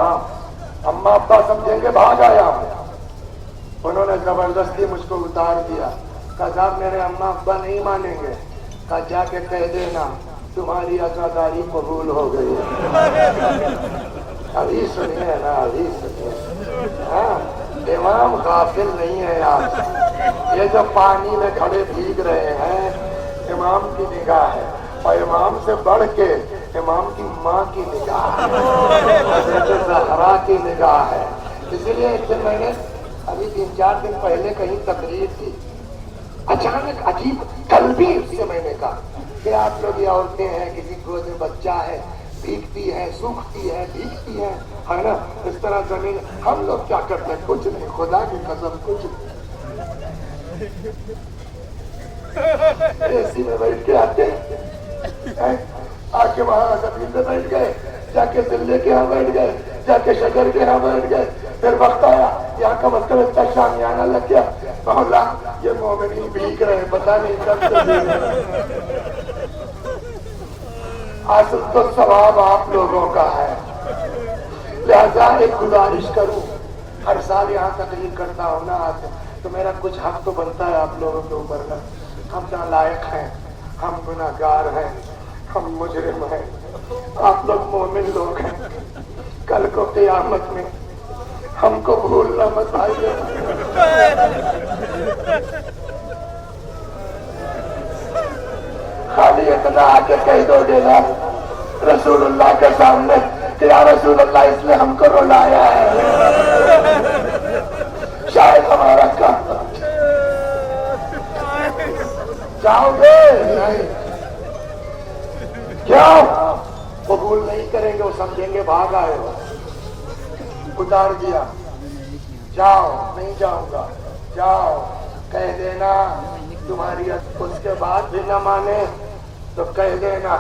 अम्मा अब्बा समझेंगे भाग आया हूं। उन्होंने जबरदस्ती मुझको उतार दिया। कहा साहब मेरे अम्मा अब्बा नहीं मानेंगे। कहा जाके कह देना तुम्हारी अज़ादारी कबूल हो गई है। अभी सुनिए ना, अभी सुनिए। हाँ, इमाम गाफिल नहीं है यार। ये जो पानी में खड़े भीग रहे हैं इमाम की निगाह है, और इमाम से बढ़ के इमाम की माँ की निगाह है, हज़रत ज़हरा की निगाह है। इसीलिए एक दिन मैंने अभी 3-4 दिन पहले कहीं तकरीर थी, अचानक अजीब कल्बी उससे मैंने कहा कि आप लोग ये औरतें हैं, किसी गोद में बच्चा है, भीगती है, सूखती है, भीगती है ना, इस तरह जमीन, हम लोग क्या करते हैं? कुछ नहीं, खुदा की कसम कुछ नहीं। एसी में बैठ के आते हैं, आके वहां जमीन पे बैठ गए, जाके दिल्ली के यहाँ बैठ गए, जाके शकर के यहाँ बैठ गए। फिर वक्त आया यहाँ का मतलब इतना शामियाना लग गया, मौला ये मोमिनी भीग रहे, पता नहीं कब से भीग रहे। असल तो सवाब आप लोगों का है। लिहाजा एक गुजारिश करूं, हर साल यहाँ तकरीर करता हूँ ना आज, तो मेरा कुछ हक तो बनता है आप लोगों के ऊपर ना। हम नालायक हैं, हम गुनाहगार हैं, हम मुजरिम हैं, आप लोग मोमिन लोग हैं। कल को क़यामत में हमको भूलना मत आइए। खाली इतना आके कह दो देना रसूलुल्लाह के सामने कि या रसूलुल्लाह इसने हमको रुलाया है, शायद हमारा काम। जाओगे नहीं? क्यों? कबूल नहीं करेंगे, वो समझेंगे भाग आए हो, उतार दिया। जाओ, नहीं जाऊंगा, जाओ, कह देना तुम्हारी। उसके बाद भी न माने तो कह देना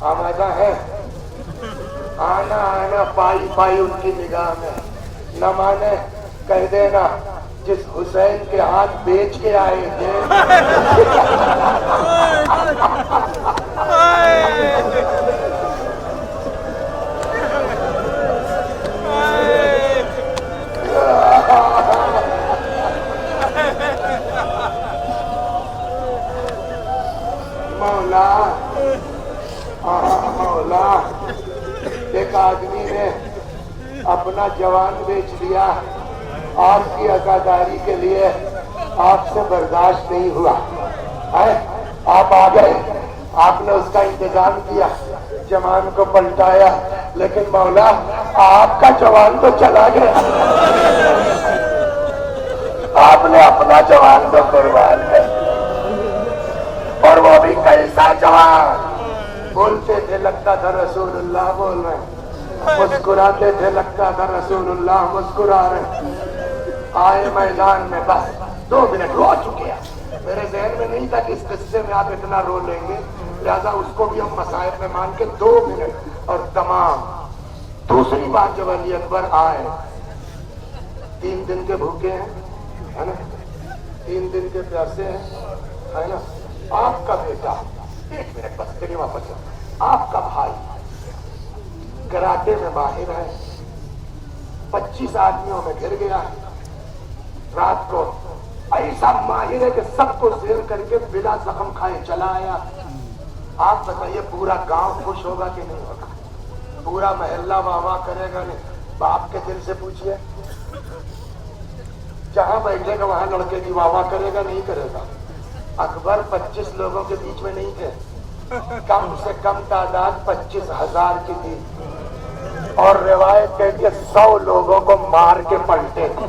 आमादा है, आना आना पाई पाई उनकी निगाह में। न माने कह देना जिस हुसैन के हाथ बेच के आए थे मौला, मौला, एक आदमी ने अपना जवान बेच दिया आपकी अज़ादारी के लिए, आपसे बर्दाश्त नहीं हुआ है, आप आ गए, आपने उसका इंतजाम किया, जवान को पलटाया, लेकिन मौला आपका जवान तो चला गया। आपने अपना जवान तो कुर्बान कर, और वो भी कैसा जवान? बोलते थे लगता था रसूलुल्लाह बोल रहे, मुस्कुराते थे लगता था रसूलुल्लाह मुस्कुरा रहे। आए मैदान में बस 2 मिनट रो चुके हैं। मेरे जहन में नहीं था कि इस किस्से में आप इतना रो लेंगे, लिहाजा उसको भी हम मसाइब में मान के 2 मिनट और तमाम। दूसरी बात जब अली अकबर आए, 3 दिन के भूखे हैं, है ना, 3 दिन के प्यासे हैं, है ना, आपका बेटा, 1 मिनट बस तेरी वापस, आपका भाई कराटे में माहिर है, 25 आदमियों में घिर गया, रात को ऐसा माहिर है कि सबको शेर करके बिना जख्म खाए चला आया। आप बताइए पूरा गांव खुश होगा कि नहीं होगा? पूरा मोहल्ला वाह वाह करेगा नहीं? बाप के दिल से पूछिए, जहां बैठेगा वहां लड़के की वाह वाह करेगा नहीं करेगा? अकबर 25 लोगों के बीच में नहीं थे, कम से कम तादाद 25,000 की थी, और रिवायत कहती है 100 लोगों को मार के पलटे थे,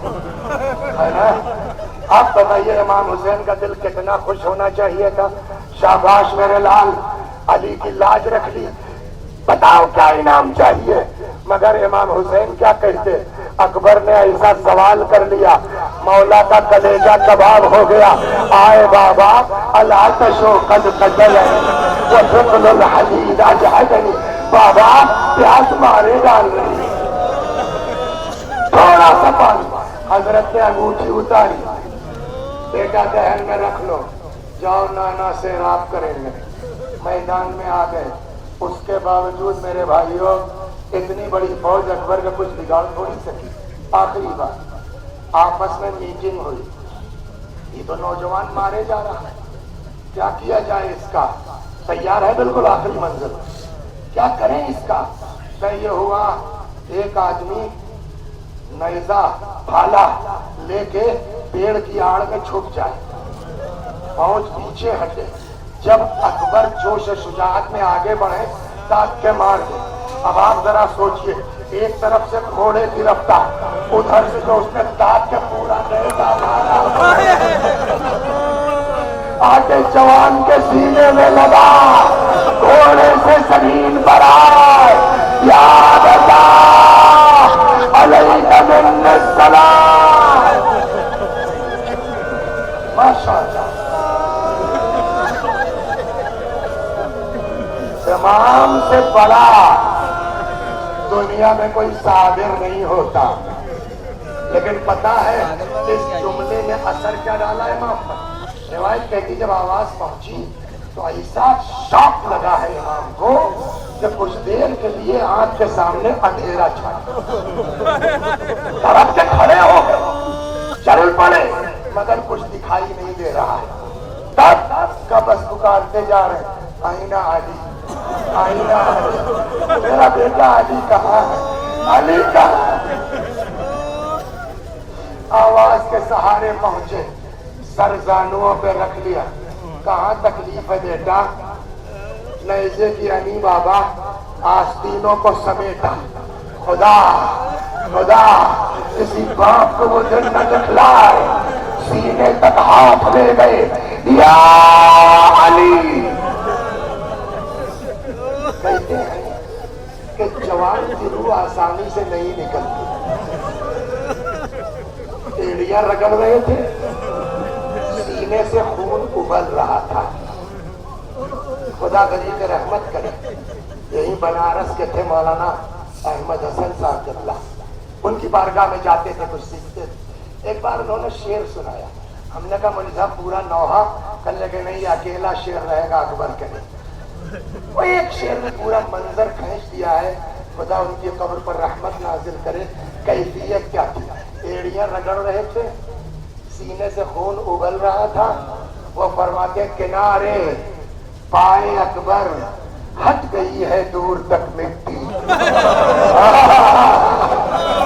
है ना? आप बताइए इमाम हुसैन का दिल कितना खुश होना चाहिए था। शाबाश मेरे लाल, अली की लाज रख ली, बताओ क्या इनाम चाहिए? मगर इमाम हुसैन क्या कहते? अकबर ने ऐसा सवाल कर लिया, मौला का कलेजा कबाब हो गया। आए बाबा अला तशो कद कतल वो फिक्रुल हदीद अजहदनी, बाबा प्यास मारे डाल रही, थोड़ा सा पानी। हजरत ने अंगूठी उतारी, बेटा दहन में रख लो, जाओ नाना से रात करेंगे। मैदान में आ गए। उसके बावजूद मेरे भाइयों اتنی بڑی فوج اکبر کا کچھ بگاڑ تھوڑی سکی. آخری بات آپس میں میٹنگ ہوئی. یہ تو نوجوان مارے جا رہا ہے, کیا کیا جائے اس کا؟ تیار ہے بالکل آخری منزل, کیا کریں اس کا؟ طے یہ ہوا ایک آدمی نیزہ بھالا لے کے پیڑ کی آڑ میں چھپ جائے, فوج پیچھے ہٹے. جب اکبر جوش شجاعت میں آگے بڑھے دانت کے مار دے. اب آپ ذرا سوچئے, ایک طرف سے گھوڑے کی رفتار, ادھر سے تو اس نے دانت کے پورا نیزہ مارا, آگے جوان کے سینے میں لگا, گھوڑے سے زمین پر آئے, یاد اللہ علیہ من السلام. ماشاء اللہ, امام سے بڑا دنیا میں کوئی صابر نہیں ہوتا. لیکن پتا ہے اس جملے نے اثر کیا ڈالا ہے امام پر؟ روایت کہتی جب آواز پہنچی تو ایسا شوق لگا ہے امام کو کہ کچھ دیر کے لیے آنکھ کے سامنے اندھیرا چھایا, طرف سے کھڑے ہو گئے, چل پڑے, مگر کچھ دکھائی نہیں دے رہا ہے. تب کا بس پکارتے جا رہے ہیں, آئینہ علی, آئینہ علی, میرا بیٹا علی کہاں ہے, علی کہاں ہے؟ آواز کے سہارے پہنچے, سر زانوؤں پہ رکھ لیا. کہاں تکلیف ہے بیٹا؟ نیزے کی انی بابا آستینوں کو سمیٹا. خدا خدا کسی باپ کو وہ دن نہ دکھلائے, سینے تک ہاتھ لے گئے, یا علی. کہتے ہیں کہ جوان کی روح آسانی سے نہیں نکلتی. ایڑیاں رگڑ رہے تھے, سینے سے خون ابل رہا تھا. خدا غریب رحمت کرے, یہی بنارس کے تھے مولانا احمد حسن صاحب قبلہ. ان کی بارگاہ میں جاتے تھے, کچھ سیکھتے تھے. ایک بار انہوں نے شعر سنایا. ہم نے کہا مولوی صاحب پورا نوحہ, کہنے لگے نہیں اکیلا شعر رہے گا اکبر کے نہیں. وہ ایک شعر نے پورا منظر کھینچ دیا ہے. خدا ان کی قبر پر رحمت نازل کرے. کیفیت کیا تھی؟ ایڑیاں رگڑ رہے تھے, سینے سے خون ابل رہا تھا. وہ فرماتے کنارے پائے اکبر ہٹ گئی ہے دور تک مٹی.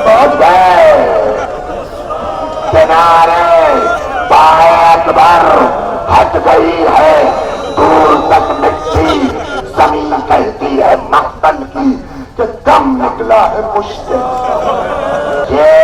پہنچ گئے کنارے پائے اکبر ہٹ گئی ہے دور تک مٹی. زمین کہتی ہے مقتل کی کہ دم نکلا ہے مشکل. یہ